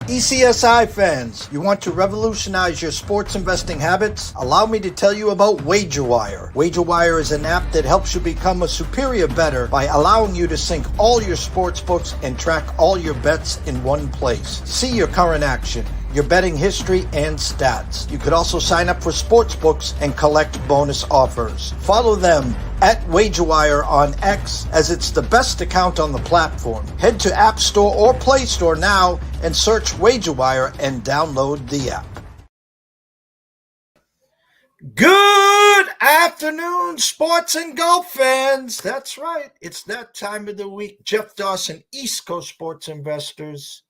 ECSI fans, you want to revolutionize your sports investing habits? Allow me to tell you about WagerWire. WagerWire is an app that helps you become a superior bettor by allowing you to sync all your sports books and track all your bets in one place. See your current action, your betting history, and stats. You could also sign up for sports books and collect bonus offers. Follow them at WagerWire on X, as it's the best account on the platform. Head to App Store or Play Store now and search WagerWire and download the app. Good afternoon, sports and golf fans. That's right. It's that time of the week. Jeff Dawson, East Coast Sports Investors.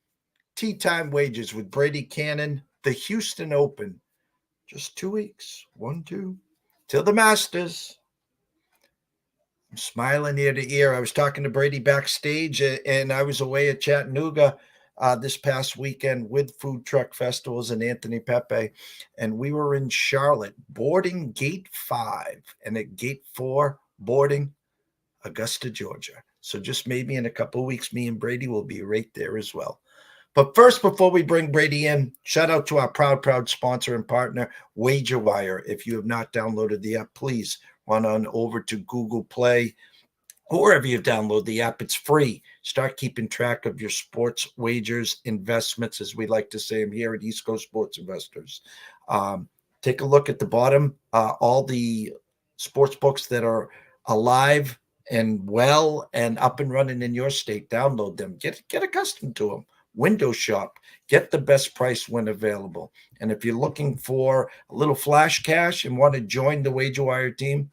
Tea Time Wagers with Brady Kannon, the Houston Open. Just 2 weeks, 1-2, till the Masters. I'm smiling ear to ear. I was talking to Brady backstage, and I was away at Chattanooga this past weekend with Food Truck Festivals and Anthony Pepe, and we were in Charlotte, boarding Gate 5, and at Gate 4, boarding Augusta, Georgia. So just maybe in a couple of weeks, me and Brady will be right there as well. But first, before we bring Brady in, shout out to our proud sponsor and partner, WagerWire. If you have not downloaded the app, please run on over to Google Play or wherever you download the app. It's free. Start keeping track of your sports wagers, investments, as we like to say them here at East Coast Sports Investors. Take a look at the bottom. All the sports books that are alive and well and up and running in your state, download them. Get accustomed to them. Window shop, get the best price when available. And if you're looking for a little flash cash and want to join the WagerWire team,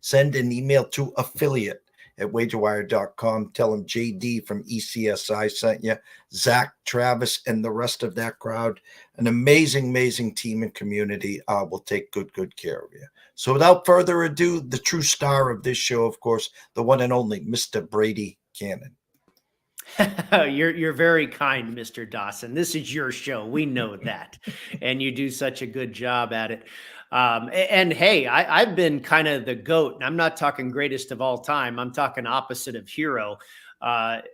send an email to affiliate@wagerwire.com. Tell them JD from ECSI sent you, Zach, Travis, and the rest of that crowd. An amazing team and community will take good care of you. So without further ado, the true star of this show, of course, the one and only Mr. Brady Kannon. You're very kind, Mr. Dawson. This is your show. We know that. And you do such a good job at it. And hey, I've been kind of the GOAT, and I'm not talking greatest of all time. I'm talking opposite of hero. I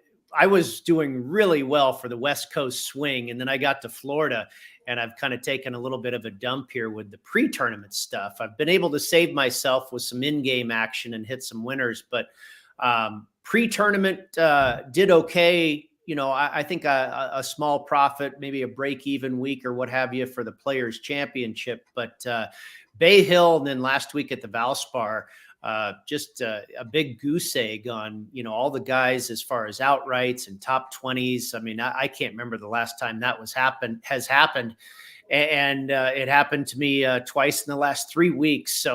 was doing really well for the West Coast swing, and then I got to Florida, and I've kind of taken a little bit of a dump here with the pre-tournament stuff. I've been able to save myself with some in-game action and hit some winners, but pre-tournament did okay. You know, I think a small profit, maybe a break-even week or what have you for the Players' Championship. But Bay Hill and then last week at the Valspar, just a big goose egg on, you know, all the guys as far as outrights and top 20s. I mean, I can't remember the last time that has happened. And it happened to me twice in the last 3 weeks.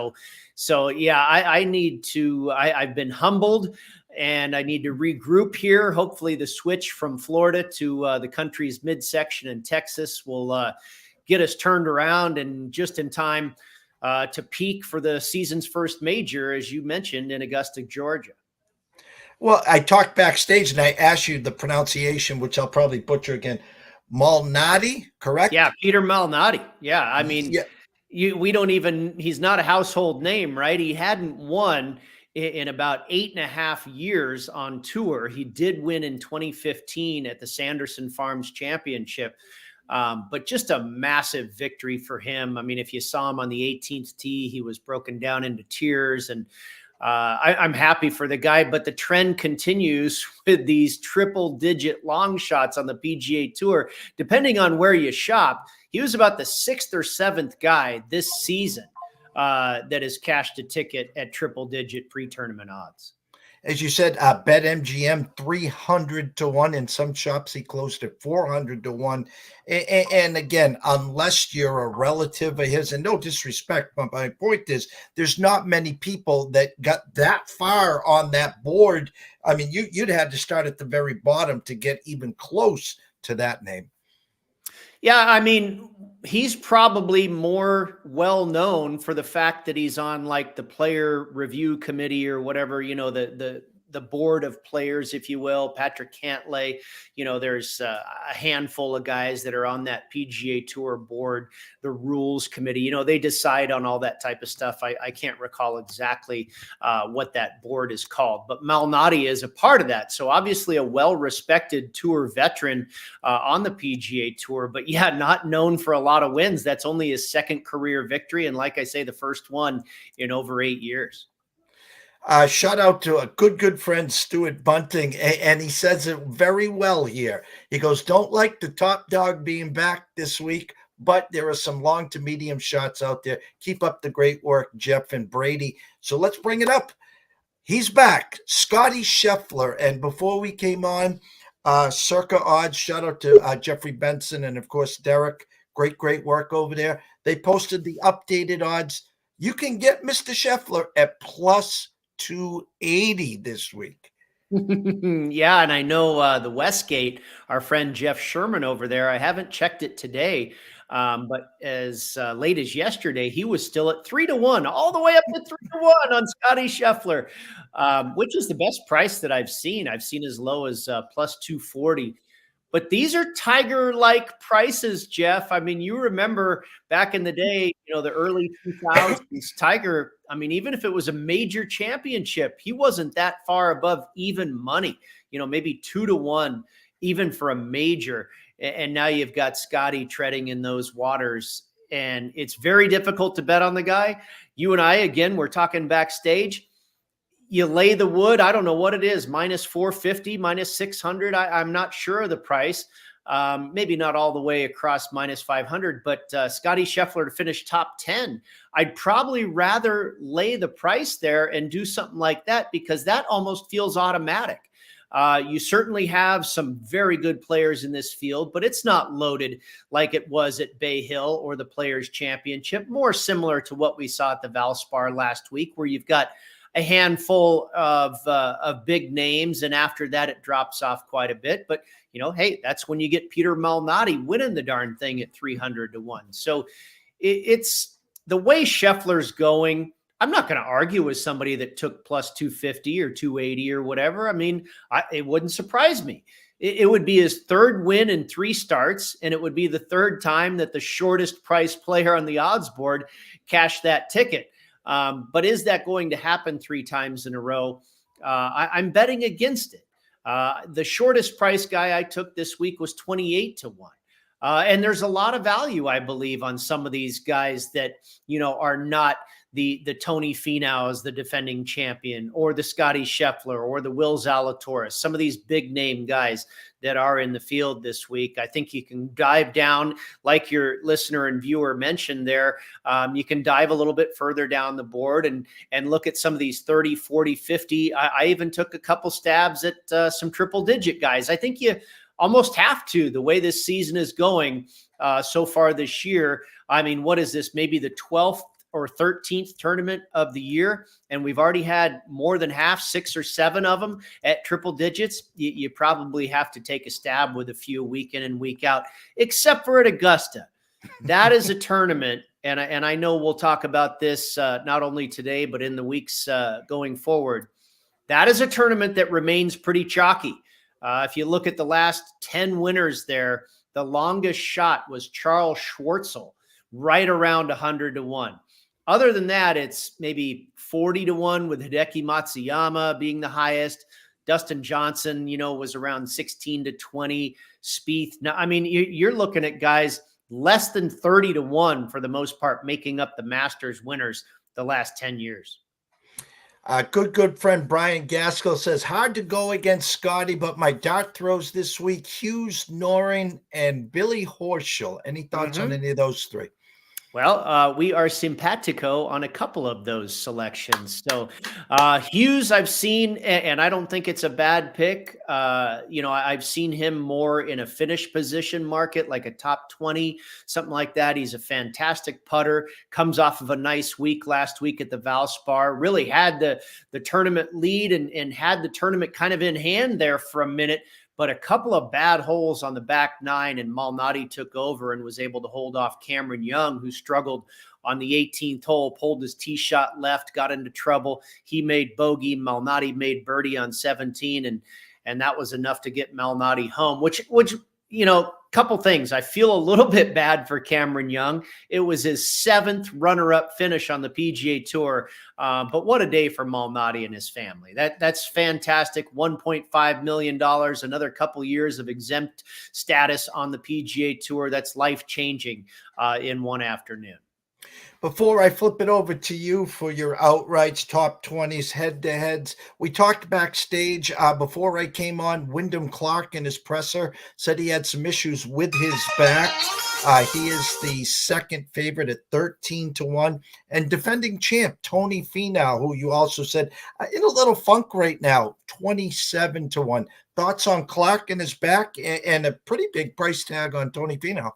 So yeah, I need to, I've been humbled. And I need to regroup here. Hopefully the switch from Florida to the country's midsection in Texas will get us turned around and just in time to peak for the season's first major, as you mentioned, in Augusta, Georgia. Well, I talked backstage and I asked you the pronunciation, which I'll probably butcher again. Malnati, correct? Yeah, Peter Malnati. Yeah, I mean, he's not a household name, right? He hadn't won in about 8.5 years on tour. He did win in 2015 at the Sanderson Farms Championship, but just a massive victory for him. I mean, if you saw him on the 18th tee, he was broken down into tears, and I'm happy for the guy, but the trend continues with these triple-digit long shots on the PGA Tour. Depending on where you shop, he was about the 6th or 7th guy this season that has cashed a ticket at triple-digit pre-tournament odds. As you said, BetMGM 300-1. In some shops, he closed at 400-1. And again, unless you're a relative of his, and no disrespect, but my point is, there's not many people that got that far on that board. I mean, you'd had to start at the very bottom to get even close to that name. Yeah, I mean, he's probably more well known for the fact that he's on like the player review committee or whatever, you know, the the board of players, if you will. Patrick Cantlay, there's a handful of guys that are on that PGA Tour board, the rules committee, they decide on all that type of stuff. I can't recall exactly what that board is called, but Malnati is a part of that. So obviously a well-respected tour veteran on the PGA Tour, but yeah, not known for a lot of wins. That's only his second career victory. And like I say, the first one in over 8 years. Shout out to a good friend, Stuart Bunting, and he says it very well here. He goes, don't like the top dog being back this week, but there are some long to medium shots out there. Keep up the great work, Jeff and Brady. So let's bring it up. He's back, Scotty SCHEFFLER. And before we came on, Circa Odds, shout out to Jeffrey Benson and, of course, Derek. Great work over there. They posted the updated odds. You can get Mr. SCHEFFLER at plus 280 this week. Yeah, and I know the Westgate, our friend Jeff Sherman over there, I haven't checked it today, but as late as yesterday, he was still at 3-1, all the way up to 3-1 on Scotty SCHEFFLER, which is the best price that I've seen. I've seen as low as plus 240. But these are Tiger-like prices, Jeff. I mean, you remember back in the day, the early 2000s, Tiger, I mean, even if it was a major championship, he wasn't that far above even money, maybe 2-1, even for a major. And now you've got Scotty treading in those waters, and it's very difficult to bet on the guy. You and I, again, we're talking backstage. You lay the wood, I don't know what it is, minus 450, minus 600. I'm not sure of the price. Maybe not all the way across minus 500, but Scotty SCHEFFLER to finish top 10. I'd probably rather lay the price there and do something like that, because that almost feels automatic. You certainly have some very good players in this field, but it's not loaded like it was at Bay Hill or the Players Championship, more similar to what we saw at the Valspar last week, where you've got a handful of big names, and after that it drops off quite a bit. But hey, that's when you get Peter Malnati winning the darn thing at 300-1. So it's the way SCHEFFLER's going. I'm not going to argue with somebody that took plus 250 or 280 or whatever. I mean, it wouldn't surprise me. It would be his third win in 3 starts, and it would be the third time that the shortest price player on the odds board cashed that ticket. But is that going to happen 3 times in a row? I'm betting against it. The shortest price guy I took this week was 28-1. And there's a lot of value, I believe, on some of these guys that, are not the Tony Finau's, the defending champion, or the Scotty SCHEFFLER, or the Will Zalatoris, some of these big name guys that are in the field this week. I think you can dive down, like your listener and viewer mentioned there. You can dive a little bit further down the board and look at some of these 30, 40, 50. I even took a couple stabs at some triple digit guys. I think you almost have to, the way this season is going so far this year. I mean, what is this? Maybe the 12th or 13th tournament of the year, and we've already had more than half, 6 or 7 of them at triple digits. You probably have to take a stab with a few week in and week out, except for at Augusta. That is a tournament, and I know we'll talk about this not only today, but in the weeks going forward. That is a tournament that remains pretty chalky. If you look at the last 10 winners there, the longest shot was Charles Schwartzel, right around 100-1. Other than that, it's maybe 40-1 with Hideki Matsuyama being the highest. Dustin Johnson, was around 16-20. Spieth. Now, I mean, you're looking at guys less than 30-1 for the most part, making up the Masters winners the last 10 years. Good friend Brian Gaskell says, hard to go against Scotty, but my dart throws this week, Hughes, Noren, and Billy Horschel. Any thoughts on any of those 3? Well, we are simpatico on a couple of those selections. So Hughes, I've seen, and I don't think it's a bad pick. I've seen him more in a finish position market, like a top 20, something like that. He's a fantastic putter, comes off of a nice week last week at the Valspar, really had the tournament lead and had the tournament kind of in hand there for a minute. But a couple of bad holes on the back 9, and Malnati took over and was able to hold off Cameron Young, who struggled on the 18th hole, pulled his tee shot left, got into trouble. He made bogey. Malnati made birdie on 17, and that was enough to get Malnati home, which couple things. I feel a little bit bad for Cameron Young. It was his 7th runner-up finish on the PGA Tour, but what a day for Malnati and his family. That's fantastic. $1.5 million, another couple years of exempt status on the PGA Tour. That's life-changing in one afternoon. Before I flip it over to you for your outrights, top 20s, head-to-heads, we talked backstage before I came on. Wyndham Clark in his presser said he had some issues with his back. He is the second favorite at 13-1. And defending champ, Tony Finau, who you also said in a little funk right now, 27-1. Thoughts on Clark and his back, and a pretty big price tag on Tony Finau?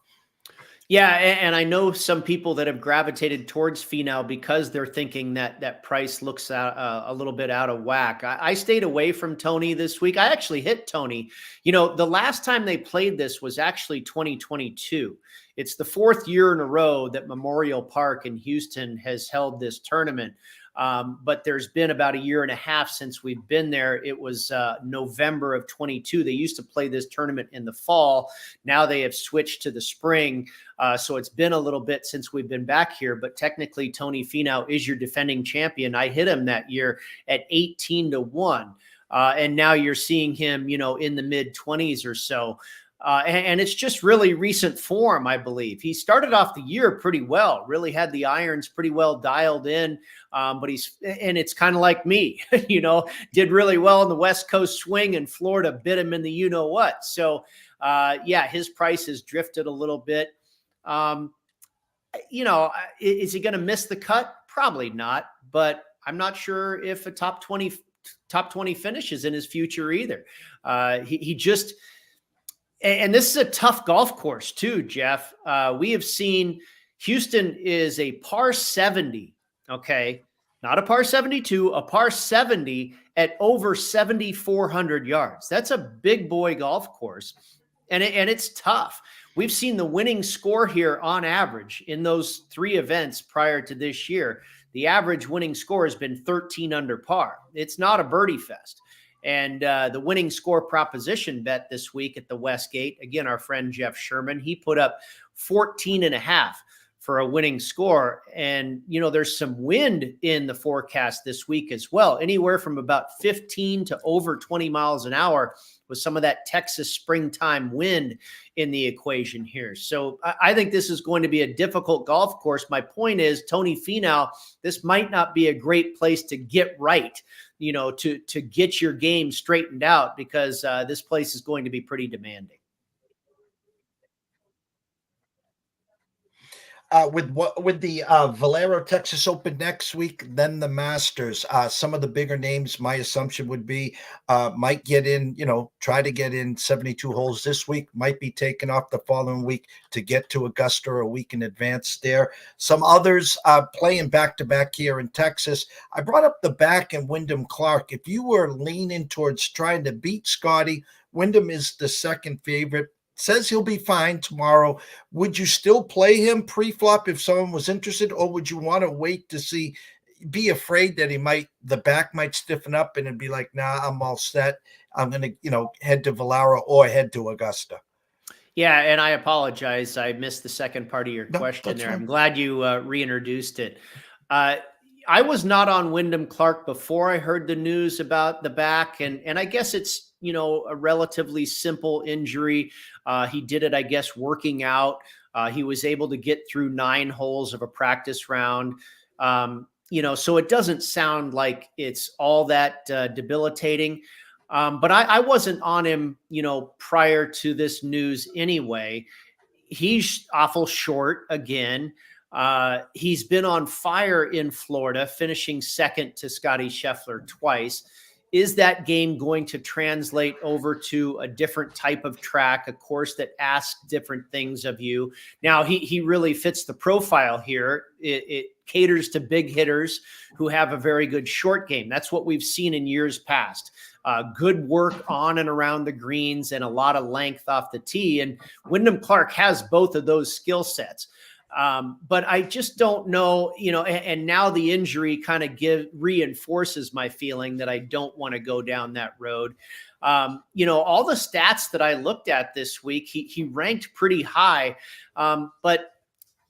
Yeah, and I know some people that have gravitated towards Finau because they're thinking that price looks a little bit out of whack. I stayed away from Tony this week. I actually hit Tony. The last time they played this was actually 2022. It's the 4th year in a row that Memorial Park in Houston has held this tournament. But there's been about a year and a half since we've been there. It was November of 22. They used to play this tournament in the fall. Now they have switched to the spring. So it's been a little bit since we've been back here, but technically Tony Finau is your defending champion. I hit him that year at 18-1. And now you're seeing him, in the mid 20s or so. And it's just really recent form, I believe. He started off the year pretty well, really had the irons pretty well dialed in. But it's kind of like me, did really well in the West Coast swing, and Florida bit him in the you-know-what. So, his price has drifted a little bit. Is he going to miss the cut? Probably not, but I'm not sure if a top 20 finish is in his future either. And this is a tough golf course too, Jeff. We have seen Houston is a par 70. Okay. Not a par 72, a par 70 at over 7,400 yards. That's a big boy golf course. And it's tough. We've seen the winning score here on average in those 3 events prior to this year. The average winning score has been 13 under par. It's not a birdie fest. And the winning score proposition bet this week at the Westgate, again, our friend Jeff Sherman, he put up 14.5 for a winning score. And, there's some wind in the forecast this week as well, anywhere from about 15 to over 20 miles an hour with some of that Texas springtime wind in the equation here. So I think this is going to be a difficult golf course. My point is, Tony Finau, this might not be a great place to get right, to get your game straightened out, because this place is going to be pretty demanding. With the Valero Texas Open next week, then the Masters. Some of the bigger names, my assumption would be, might get in, try to get in 72 holes this week, might be taken off the following week to get to Augusta a week in advance there. Some others playing back-to-back here in Texas. I brought up the back and Wyndham Clark. If you were leaning towards trying to beat Scotty, Wyndham is the second favorite. Says he'll be fine tomorrow. Would you still play him pre-flop if someone was interested, or would you want to wait to see, be afraid that the back might stiffen up and it'd be like, nah, I'm all set. I'm going to, head to Valero or head to Augusta. Yeah, and I apologize. I missed the second part of your question there. Fine. I'm glad you reintroduced it. I was not on Wyndham Clark before I heard the news about the back, and I guess it's, a relatively simple injury. He did it, I guess, working out. He was able to get through 9 holes of a practice round. So it doesn't sound like it's all that debilitating. But I wasn't on him, prior to this news anyway. He's awful short again. He's been on fire in Florida, finishing second to Scotty SCHEFFLER twice. Is that game going to translate over to a different type of track, a course that asks different things of you? Now, he really fits the profile here. It caters to big hitters who have a very good short game. That's what we've seen in years past. Good work on and around the greens and a lot of length off the tee. And Wyndham Clark has both of those skill sets. But I just don't know, and now the injury kind of reinforces my feeling that I don't want to go down that road. All the stats that I looked at this week, he ranked pretty high. But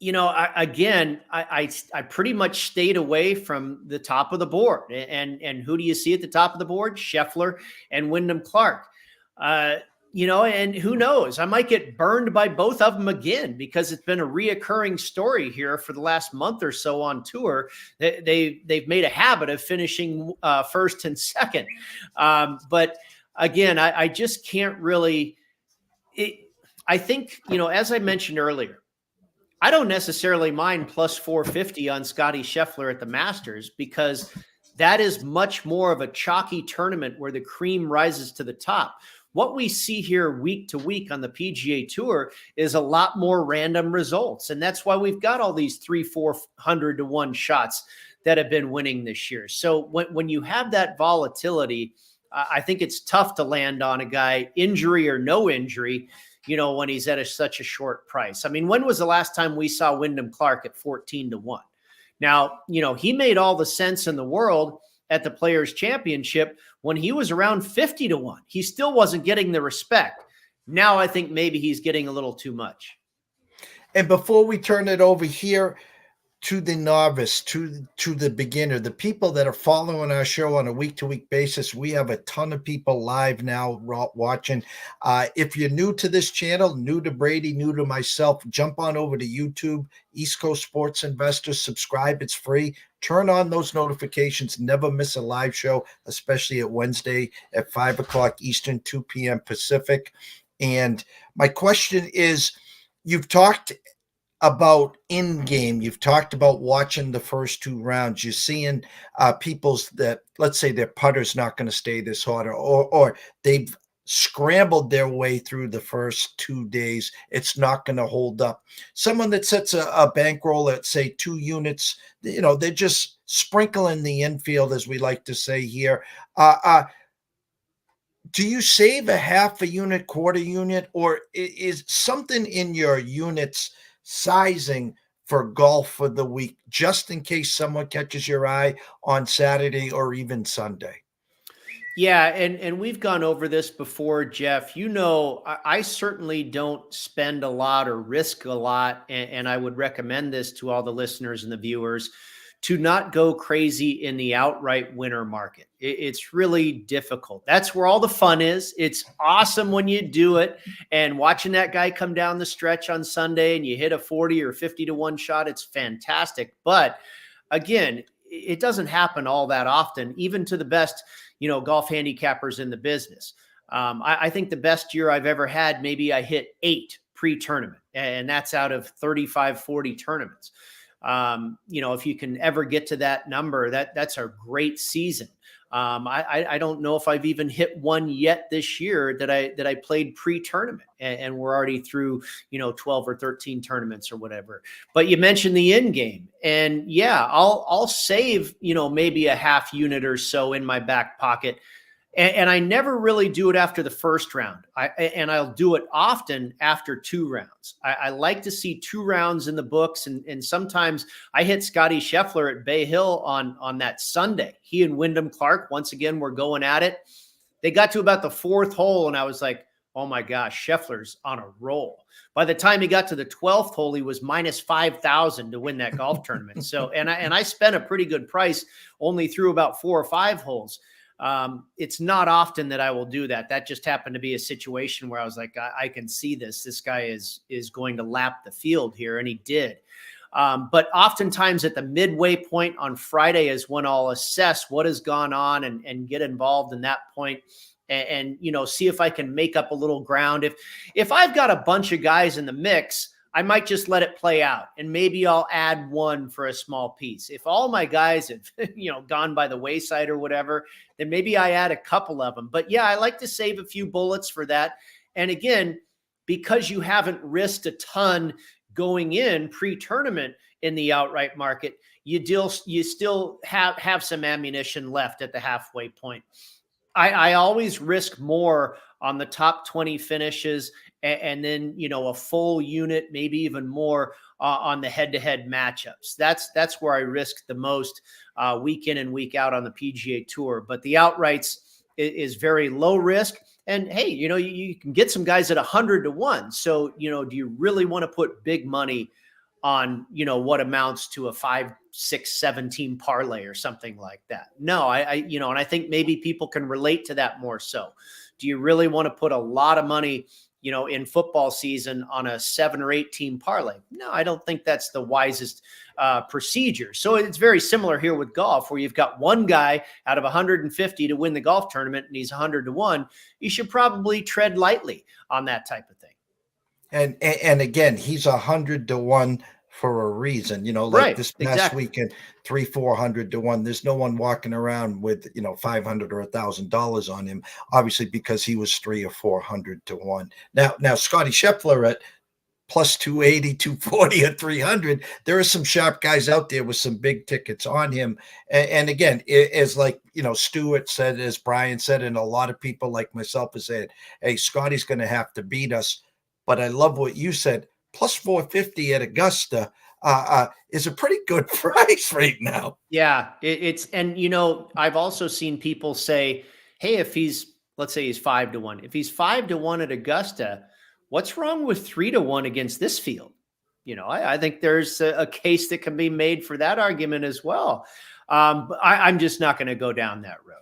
I pretty much stayed away from the top of the board. And who do you see at the top of the board? Scheffler and Wyndham Clark. And who knows? I might get burned by both of them again, because it's been a reoccurring story here for the last month or so on tour. They've made a habit of finishing first and second. But again, I just can't really. I think, as I mentioned earlier, I don't necessarily mind plus 450 on Scotty Scheffler at the Masters, because that is much more of a chalky tournament where the cream rises to the top. What we see here week to week on the PGA Tour is a lot more random results. And that's why we've got all these 300-400 to 1 shots that have been winning this year. So when you have that volatility, I think it's tough to land on a guy, injury or no injury, when he's at such a short price. I mean, when was the last time we saw Wyndham Clark at 14 to 1? Now, he made all the sense in the world at the Players Championship when he was around 50 to 1. He still wasn't getting the respect. Now I think maybe he's getting a little too much. And before we turn it over here to the novice, to the beginner, the people that are following our show on a week-to-week basis, we have a ton of people live now watching. If you're new to this channel, new to Brady, new to myself, jump on over to YouTube, East Coast Sports Investors, subscribe. It's free. Turn on those notifications. Never miss a live show, especially at Wednesday at 5 o'clock Eastern, 2 p.m. Pacific. And my question is, you've talked about in-game. You've talked about watching the first 2 rounds. You're seeing people's that, let's say their putter's not going to stay this hard, or they've scrambled their way through the first 2 days. It's not going to hold up. Someone that sets a bankroll at, say, 2 units, they're just sprinkling the infield, as we like to say here. Do you save a half a unit, quarter unit, or is something in your units sizing for golf for the week, just in case someone catches your eye on Saturday or even Sunday? Yeah, and we've gone over this before, Jeff. I certainly don't spend a lot or risk a lot, and I would recommend this to all the listeners and the viewers, to not go crazy in the outright winner market. It's really difficult. That's where all the fun is. It's awesome when you do it, and watching that guy come down the stretch on Sunday and you hit a 40 or 50 to 1 shot, it's fantastic. But again, it doesn't happen all that often, even to the best, golf handicappers in the business. I think the best year I've ever had, maybe I hit 8 pre-tournament, and that's out of 35, 40 tournaments. If you can ever get to that number, that's a great season. I don't know if I've even hit one yet this year that I played pre-tournament, and we're already through, 12 or 13 tournaments or whatever. But you mentioned the in game, and yeah, I'll save, maybe a half unit or so in my back pocket. And I never really do it after the first round. I'll do it often after 2 rounds. I like to see 2 rounds in the books. And sometimes I hit Scotty Scheffler at Bay Hill on that Sunday. He and Wyndham Clark, once again, were going at it. They got to about the 4th hole, and I was like, oh my gosh, Scheffler's on a roll. By the time he got to the 12th hole, he was minus 5,000 to win that golf tournament. So, and I spent a pretty good price only through about 4 or 5 holes. It's not often that I will do that. That just happened to be a situation where I was like, I can see this. This guy is going to lap the field here, and he did. But oftentimes at the midway point on Friday is when I'll assess what has gone on and get involved in that point and see if I can make up a little ground. If I've got a bunch of guys in the mix, I might just let it play out, and maybe I'll add one for a small piece. If all my guys have, gone by the wayside or whatever, then maybe I add a couple of them. But yeah, I like to save a few bullets for that. And again, because you haven't risked a ton going in pre-tournament in the outright market, you still have some ammunition left at the halfway point. I always risk more on the top 20 finishes and then, a full unit, maybe even more on the head-to-head matchups. That's where I risk the most week in and week out on the PGA Tour. But the outrights is very low risk. And hey, you can get some guys at 100-1. So, do you really want to put big money on, what amounts to a 5, 6, 7 team parlay or something like that? No, and I think maybe people can relate to that more so. Do you really want to put a lot of money, in football season on a 7 or 8 team parlay? No, I don't think that's the wisest procedure. So it's very similar here with golf, where you've got one guy out of 150 to win the golf tournament and he's 100-1. You should probably tread lightly on that type of thing. And again, he's 100-1 for a reason, like this past weekend, 300-400-1. There's no one walking around with, $500 or $1,000 on him, obviously, because he was 300 or 400-1. Now Scotty SCHEFFLER at plus 280, 240, or 300. There are some sharp guys out there with some big tickets on him. And again, as like, Stuart said, as Brian said, and a lot of people like myself have said, hey, Scotty's going to have to beat us. But I love what you said. Plus 450 at Augusta is a pretty good price right now. Yeah, and I've also seen people say, hey, let's say he's 5-1. If he's 5-1 at Augusta, what's wrong with 3-1 against this field? I think there's a case that can be made for that argument as well. But I'm just not going to go down that road.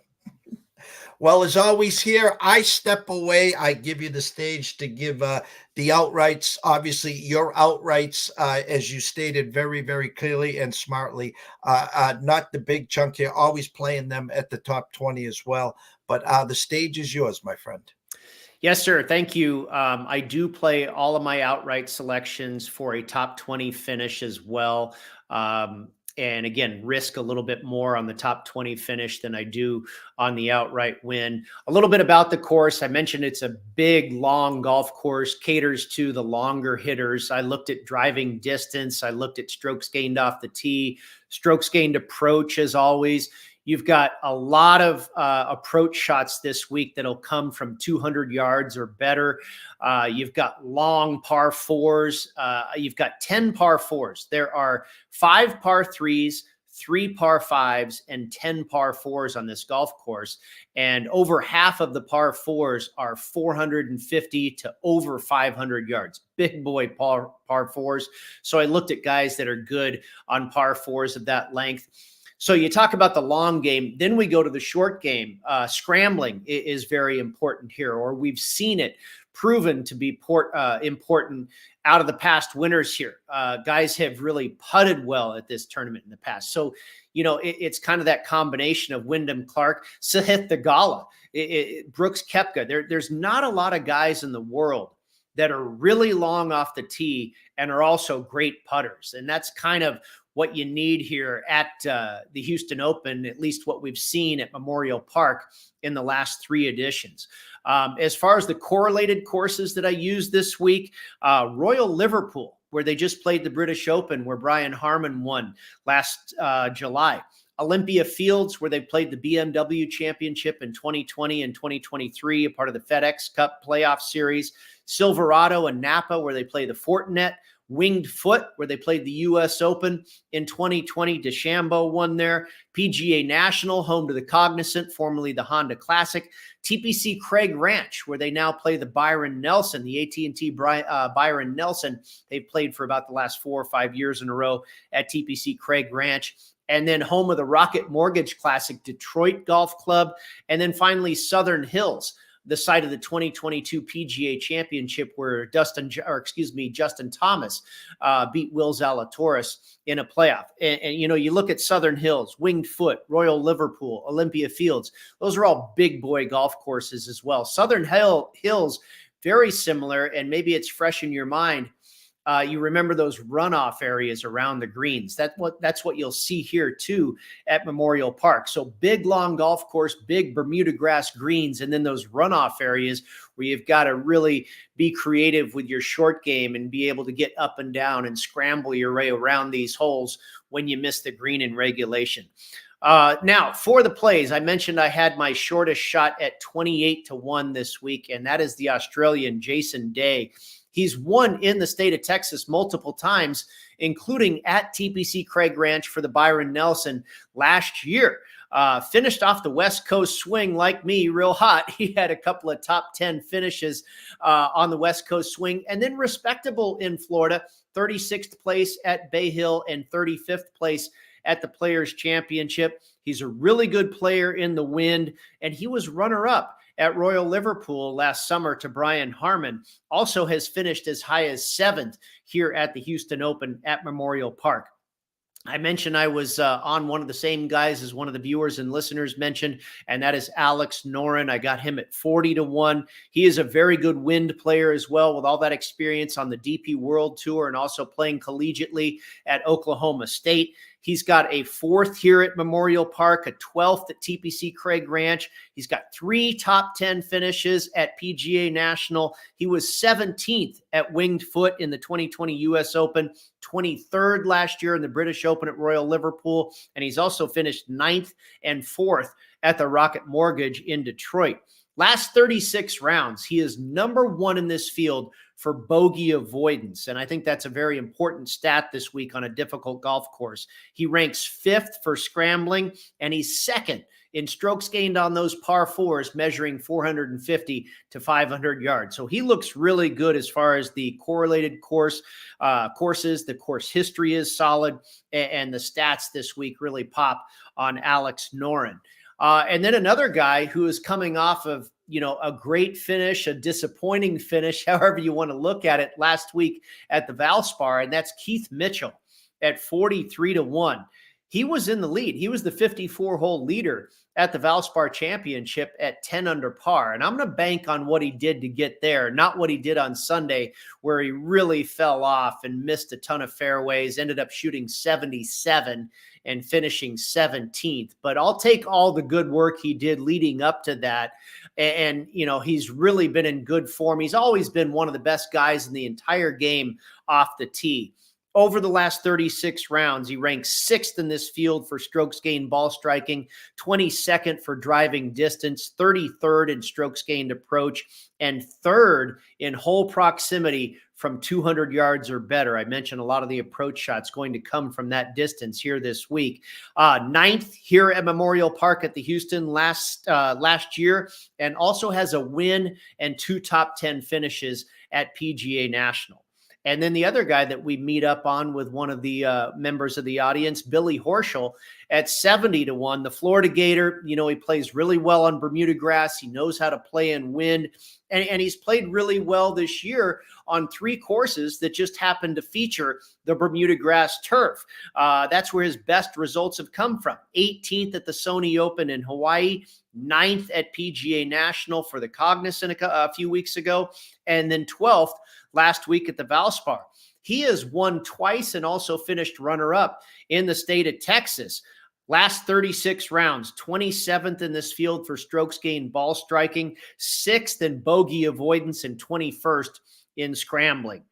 Well, as always here, I step away. I give you the stage to give the outrights. Obviously, your outrights, as you stated very, very clearly and smartly, not the big chunk here, always playing them at the top 20 as well. But the stage is yours, my friend. Yes, sir. Thank you. I do play all of my outright selections for a top 20 finish as well. And again, risk a little bit more on the top 20 finish than I do on the outright win. A little bit about the course. I mentioned it's a big, long golf course, caters to the longer hitters. I looked at driving distance. I looked at strokes gained off the tee, strokes gained approach, as always. You've got a lot of approach shots this week that'll come from 200 yards or better. You've got long par fours. You've got 10 par fours. There are 5 par threes, 3 par fives, and 10 par fours on this golf course. And over half of the par fours are 450 to over 500 yards. Big boy par fours. So I looked at guys that are good on par fours of that length. So you talk about the long game, then we go to the short game. Scrambling is very important here, or we've seen it proven to be important out of the past winners here. Guys have really putted well at this tournament in the past. So, it's kind of that combination of Wyndham Clark, Sahith Theegala, Brooks Koepka. There's not a lot of guys in the world that are really long off the tee and are also great putters. And that's kind of what you need here at the Houston Open, at least what we've seen at Memorial Park in the last 3 editions. As far as the correlated courses that I used this week, Royal Liverpool, where they just played the British Open, where Brian Harman won last July. Olympia Fields, where they played the BMW Championship in 2020 and 2023, a part of the FedEx Cup playoff series. Silverado and Napa, where they play the Fortinet. Winged Foot, where they played the U.S. Open in 2020. DeChambeau won there. PGA National, home to the Cognizant, formerly the Honda Classic. TPC Craig Ranch, where they now play the Byron Nelson, the AT&T Byron Nelson. They've played for about the last 4 or 5 years in a row at TPC Craig Ranch. And then home of the Rocket Mortgage Classic, Detroit Golf Club. And then finally, Southern Hills, the site of the 2022 PGA Championship, where Justin Thomas beat Will Zalatoris in a playoff. And you look at Southern Hills, Winged Foot, Royal Liverpool, Olympia Fields. Those are all big boy golf courses as well. Southern Hills, very similar, and maybe it's fresh in your mind. You remember those runoff areas around the greens. That's what you'll see here too at Memorial Park. So big, long golf course, big Bermuda grass greens, and then those runoff areas where you've got to really be creative with your short game and be able to get up and down and scramble your way around these holes when you miss the green in regulation. Now, for the plays, I mentioned I had my shortest shot at 28-1 this week, and that is the Australian Jason Day. He's won in the state of Texas multiple times, including at TPC Craig Ranch for the Byron Nelson last year. Finished off the West Coast swing like me, real hot. He had a couple of top 10 finishes on the West Coast swing, and then respectable in Florida, 36th place at Bay Hill and 35th place at the Players Championship. He's a really good player in the wind, and he was runner-up at Royal Liverpool last summer to Brian Harmon. Also has finished as high as 7th here at the Houston Open at Memorial Park. I mentioned I was on one of the same guys as one of the viewers and listeners mentioned, and that is Alex Noren. I got him at 40-1. He is a very good wind player as well, with all that experience on the DP World Tour and also playing collegiately at Oklahoma State. He's got a 4th here at Memorial Park, a 12th at TPC Craig Ranch. He's got 3 top 10 finishes at PGA National. He was 17th at Winged Foot in the 2020 U.S. Open, 23rd last year in the British Open at Royal Liverpool, and he's also finished 9th and 4th at the Rocket Mortgage in Detroit. Last 36 rounds, he is number 1 in this field for bogey avoidance. And I think that's a very important stat this week on a difficult golf course. He ranks 5th for scrambling, and he's 2nd in strokes gained on those par 4s, measuring 450 to 500 yards. So he looks really good as far as the correlated courses. The course history is solid, and the stats this week really pop on Alex Noren. And then another guy who is coming off of, a great finish, a disappointing finish, however you want to look at it, last week at the Valspar, and that's Keith Mitchell at 43-1. He was in the lead. He was the 54-hole leader at the Valspar Championship at 10 under par. And I'm going to bank on what he did to get there, not what he did on Sunday, where he really fell off and missed a ton of fairways, ended up shooting 77 and finishing 17th. But I'll take all the good work he did leading up to that. And, he's really been in good form. He's always been one of the best guys in the entire game off the tee. Over the last 36 rounds, he ranks 6th in this field for strokes gained ball striking, 22nd for driving distance, 33rd in strokes gained approach, and 3rd in hole proximity from 200 yards or better. I mentioned a lot of the approach shots going to come from that distance here this week. 9th here at Memorial Park at the Houston last year, and also has a win and 2 top 10 finishes at PGA National. And then the other guy that we meet up on with one of the members of the audience, Billy Horschel, at 70-1. The Florida Gator, he plays really well on Bermuda grass. He knows how to play in wind. And he's played really well this year on 3 courses that just happen to feature the Bermuda grass turf. That's where his best results have come from. 18th at the Sony Open in Hawaii, 9th at PGA National for the Cognizant a few weeks ago, and then 12th last week at the Valspar. He has won twice and also finished runner-up in the state of Texas. Last 36 rounds, 27th in this field for strokes gained ball striking, 6th in bogey avoidance, and 21st in scrambling.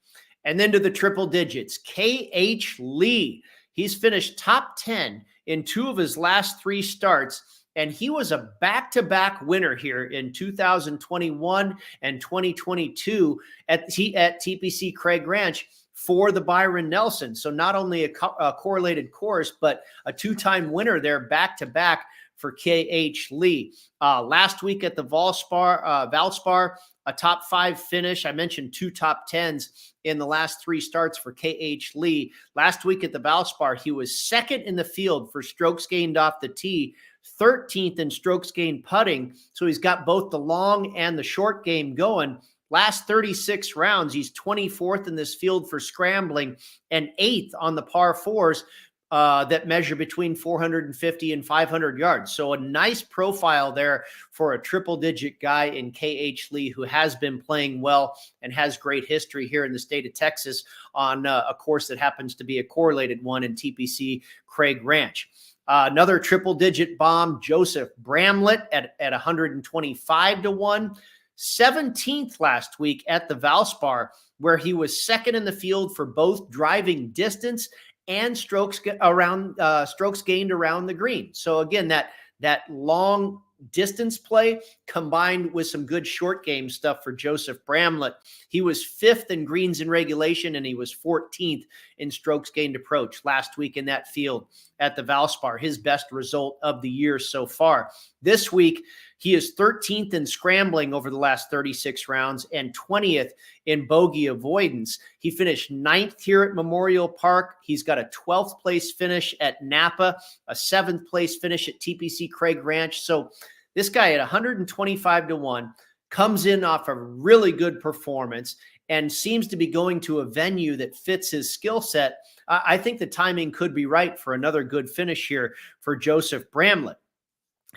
And then to the triple digits, K.H. Lee. He's finished top 10 in 2 of his last 3 starts, and he was a back-to-back winner here in 2021 and 2022 at TPC Craig Ranch for the Byron Nelson. So not only a correlated course, but a 2-time winner there back-to-back for K.H. Lee. Last week at the Valspar, a top 5 finish. I mentioned 2 top 10s in the last 3 starts for K.H. Lee. Last week at the Valspar, he was 2nd in the field for strokes gained off the tee, 13th in strokes gained putting. So he's got both the long and the short game going. Last 36 rounds, he's 24th in this field for scrambling and 8th on the par 4s that measure between 450 and 500 yards. So a nice profile there for a triple-digit guy in K.H. Lee, who has been playing well and has great history here in the state of Texas on a course that happens to be a correlated one in TPC Craig Ranch. Another triple-digit bomb, Joseph Bramlett at 125-1. 17th last week at the Valspar, where he was 2nd in the field for both driving distance and strokes gained around the green. So again, that long distance play combined with some good short game stuff for Joseph Bramlett. He was 5th in greens in regulation, and he was 14th in strokes gained approach last week in that field at the Valspar, his best result of the year so far. This week, he is 13th in scrambling over the last 36 rounds and 20th in bogey avoidance. He finished 9th here at Memorial Park. He's got a 12th place finish at Napa, a 7th place finish at TPC Craig Ranch. So this guy at 125 to 1 comes in off a really good performance and seems to be going to a venue that fits his skill set. I think the timing could be right for another good finish here for Joseph Bramlett.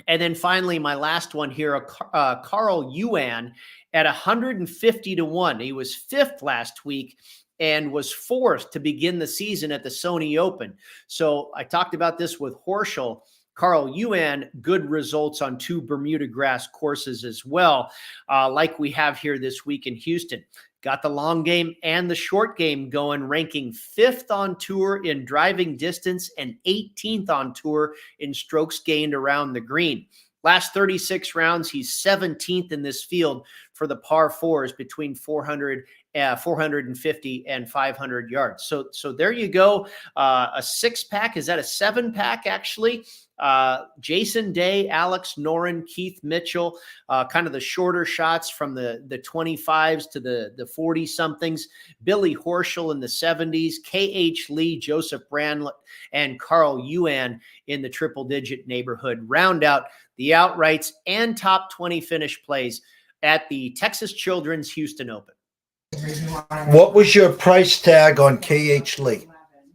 And then finally, my last one here, Carl Yuan at 150 to 1. He was 5th last week and was 4th to begin the season at the Sony Open. So I talked about this with Horschel. Carl Yuan, good results on 2 Bermuda grass courses as well, like we have here this week in Houston. Got the long game and the short game going, ranking 5th on tour in driving distance and 18th on tour in strokes gained around the green. Last 36 rounds, he's 17th in this field for the par 4s between 450 and 500 yards. So there you go. A 6-pack. Is that a 7-pack actually? Jason Day, Alex Noren, Keith Mitchell, kind of the shorter shots from the 25s to the 40 somethings, Billy Horschel in the 70s, KH Lee, Joseph Bramlett, and Carl Yuan in the triple digit neighborhood. Round out the outrights and top 20 finish plays at the Texas Children's Houston Open. What was your price tag on KH Lee?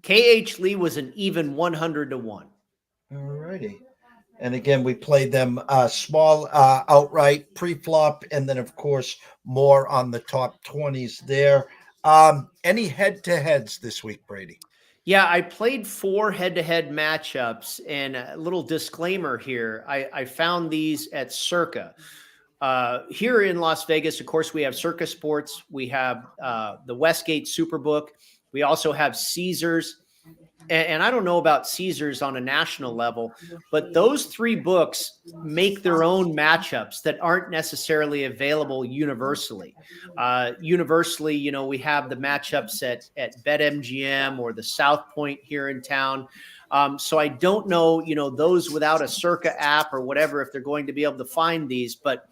KH Lee was an even 100 to 1. All righty. And again, we played them small outright pre-flop, and then, of course, more on the top 20s there. Any head-to-heads this week, Brady? Yeah, I played 4 head-to-head matchups, and a little disclaimer here. I found these at Circa. Here in Las Vegas, of course, we have Circa Sports. We have the Westgate Superbook. We also have Caesars. And I don't know about Caesars on a national level, but those 3 books make their own matchups that aren't necessarily available universally. Universally, you know, we have the matchups at BetMGM or the South Point here in town. So I don't know, you know, those without a Circa app or whatever, if they're going to be able to find these, but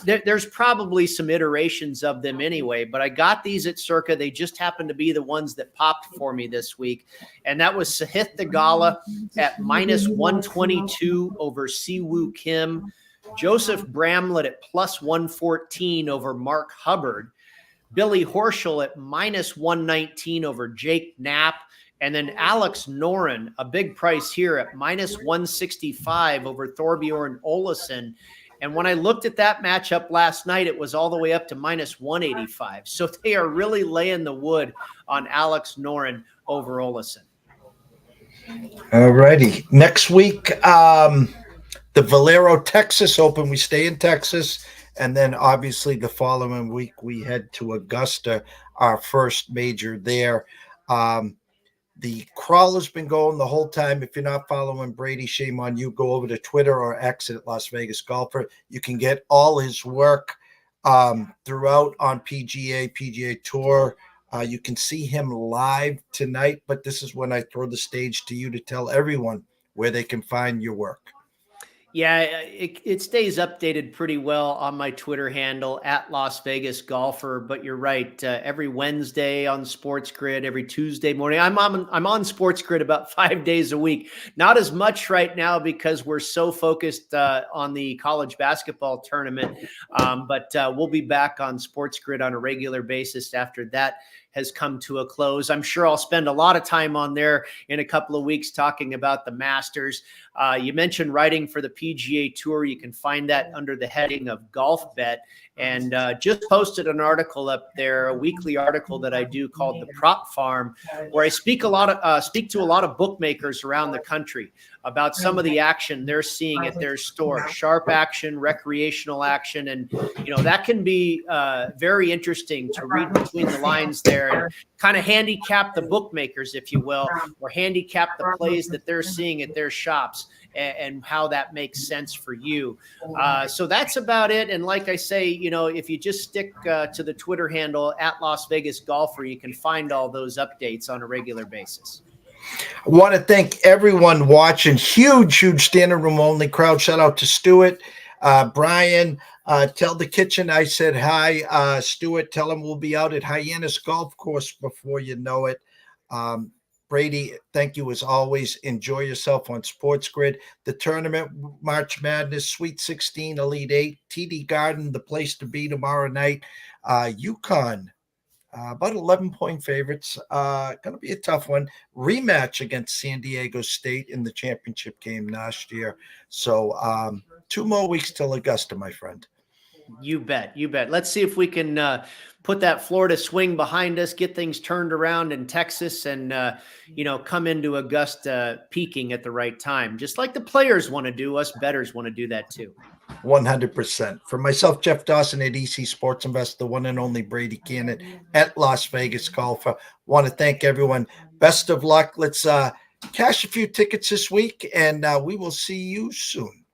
there's probably some iterations of them anyway, but I got these at Circa. They just happened to be the ones that popped for me this week. And that was Sahith Theegala at minus 122 over Siwoo Kim, Joseph Bramlett at plus 114 over Mark Hubbard, Billy Horschel at minus 119 over Jake Knapp, and then Alex Noren, a big price here at minus 165 over Thorbjorn Olesen. And when I looked at that matchup last night, it was all the way up to minus 185. So they are really laying the wood on Alex Noren over Olesen. All righty. Next week, the Valero Texas Open. We stay in Texas. And then obviously the following week, we head to Augusta, our first major there. The crawler's been going the whole time. If you're not following Brady, shame on you. Go over to Twitter or X at Las Vegas Golfer. You can get all his work throughout on PGA Tour. You can see him live tonight, but this is when I throw the stage to you to tell everyone where they can find your work. Yeah, it stays updated pretty well on my Twitter handle at Las Vegas Golfer. But you're right. Every Wednesday on Sports Grid, every Tuesday morning, I'm on Sports Grid about 5 days a week. Not as much right now because we're so focused on the college basketball tournament. But we'll be back on Sports Grid on a regular basis after that has come to a close. I'm sure I'll spend a lot of time on there in a couple of weeks talking about the Masters. You mentioned writing for the PGA Tour. You can find that under the heading of Golf Bet. And just posted an article up there, a weekly article that I do called The Prop Farm, where I speak to a lot of bookmakers around the country about some of the action they're seeing at their store, sharp action, recreational action. And, you know, that can be very interesting to read between the lines there there and kind of handicap the bookmakers, if you will, or handicap the plays that they're seeing at their shops and how that makes sense for you. So that's about it. And like I say, if you just stick to the Twitter handle at Las Vegas Golfer, you can find all those updates on a regular basis. I want to thank everyone watching. Huge standing room only crowd. Shout out to Stuart, Brian. Tell the kitchen I said hi. Stuart, tell him we'll be out at Hyannis Golf Course before you know it. Brady, thank you as always. Enjoy yourself on Sports Grid. The tournament, March Madness, Sweet 16, Elite 8, TD Garden, the place to be tomorrow night. UConn, about 11-point favorites. Going to be a tough one. Rematch against San Diego State in the championship game last year. So 2 more weeks till Augusta, my friend. You bet. Let's see if we can put that Florida swing behind us, get things turned around in Texas, and come into Augusta peaking at the right time. Just like the players want to do, us bettors want to do that too. 100%. For myself, Jeff Dawson at EC Sports Invest, the one and only Brady Kannon at Las Vegas Golfer. Want to thank everyone. Best of luck. Let's cash a few tickets this week, and we will see you soon.